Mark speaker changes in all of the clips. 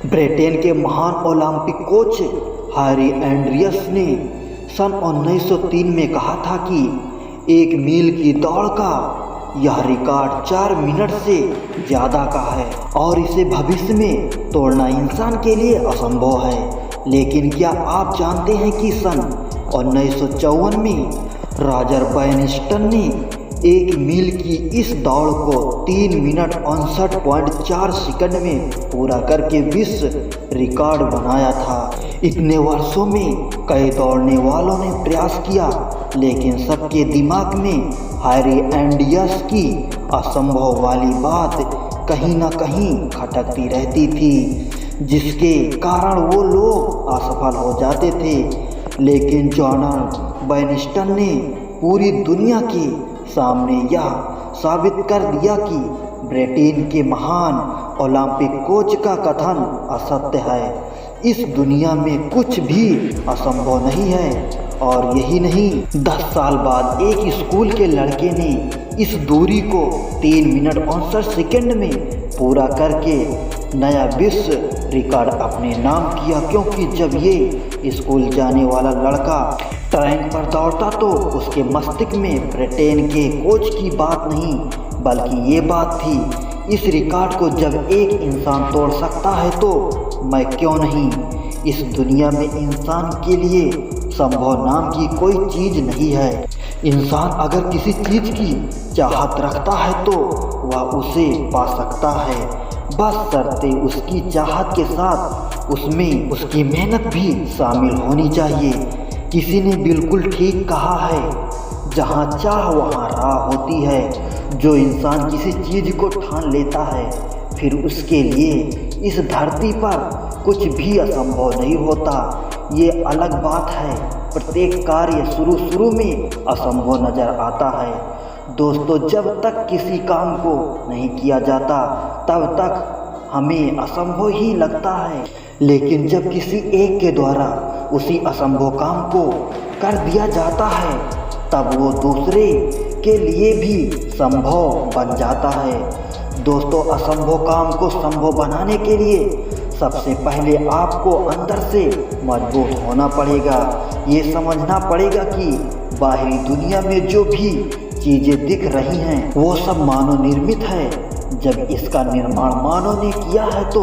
Speaker 1: Britain के महान Olympic coach Harry Andreas ने सन 1903 में कहा था कि 1 मील की दौड़ का यह रिकॉर्ड 4 मिनट से ज़्यादा का है और इसे भविष्य में तोड़ना इंसान के लिए असंभव है। लेकिन क्या आप जानते हैं कि सन 1954 में रॉजर बैनिस्टन ने 1 मील की इस दौड़ को 3 मिनट 59.4 सेकंड में पूरा करके विश्व रिकॉर्ड बनाया था। इतने वर्षों में कई दौड़ने वालों ने प्रयास किया, लेकिन सबके दिमाग में हैरी एंड्रियस की असंभव वाली बात कहीं ना कहीं खटकती रहती थी, जिसके कारण वो लोग असफल हो जाते थे। लेकिन जॉर्डन बैनिस्टन ने पूरी दुनिया के सामने यह साबित कर दिया कि ब्रिटेन के महान ओलंपिक कोच का कथन असत्य है। इस दुनिया में कुछ भी असंभव नहीं है। और यही नहीं, 10 साल बाद एक स्कूल के लड़के ने इस दूरी को 3 मिनट 59 सेकंड में पूरा करके नया विश्व रिकॉर्ड अपने नाम किया। क्योंकि जब ये स्कूल जाने वाला लड़का ट्रेन पर दौड़ता तो उसके मस्तिष्क में ब्रिटेन के कोच की बात नहीं, बल्कि ये बात थी, इस रिकॉर्ड को जब एक इंसान तोड़ सकता है तो मैं क्यों नहीं। इस दुनिया में इंसान के लिए संभव नाम की कोई चीज़ नहीं है। इंसान अगर किसी चीज़ की चाहत रखता है तो वह उसे पा सकता है, बस शर्ते उसकी चाहत के साथ उसमें उसकी मेहनत भी शामिल होनी चाहिए। किसी ने बिल्कुल ठीक कहा है, जहाँ चाह वहाँ राह होती है। जो इंसान किसी चीज़ को ठान लेता है, फिर उसके लिए इस धरती पर कुछ भी असंभव नहीं होता। ये अलग बात है, प्रत्येक कार्य शुरू में असंभव नज़र आता है। दोस्तों, जब तक किसी काम को नहीं किया जाता तब तक हमें असंभव ही लगता है, लेकिन जब किसी एक के द्वारा उसी असंभव काम को कर दिया जाता है तब वो दूसरे के लिए भी संभव बन जाता है। दोस्तों, असंभव काम को संभव बनाने के लिए सबसे पहले आपको अंदर से मजबूत होना पड़ेगा। ये समझना पड़ेगा कि बाहरी दुनिया में जो भी चीज़ें दिख रही हैं वो सब मानव निर्मित है। जब इसका निर्माण मानव ने किया है तो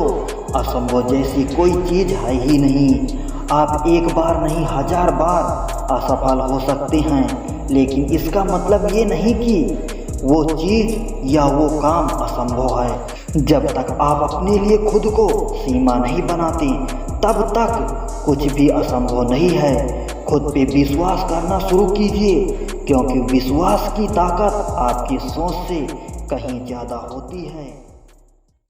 Speaker 1: असंभव जैसी कोई चीज़ है ही नहीं। आप एक बार नहीं 1000 बार असफल हो सकते हैं, लेकिन इसका मतलब ये नहीं कि वो चीज़ या वो काम असंभव है। जब तक आप अपने लिए खुद को सीमा नहीं बनाते तब तक कुछ भी असंभव नहीं है। खुद पे विश्वास करना शुरू कीजिए, क्योंकि विश्वास की ताकत आपकी सोच से कहीं ज़्यादा होती है।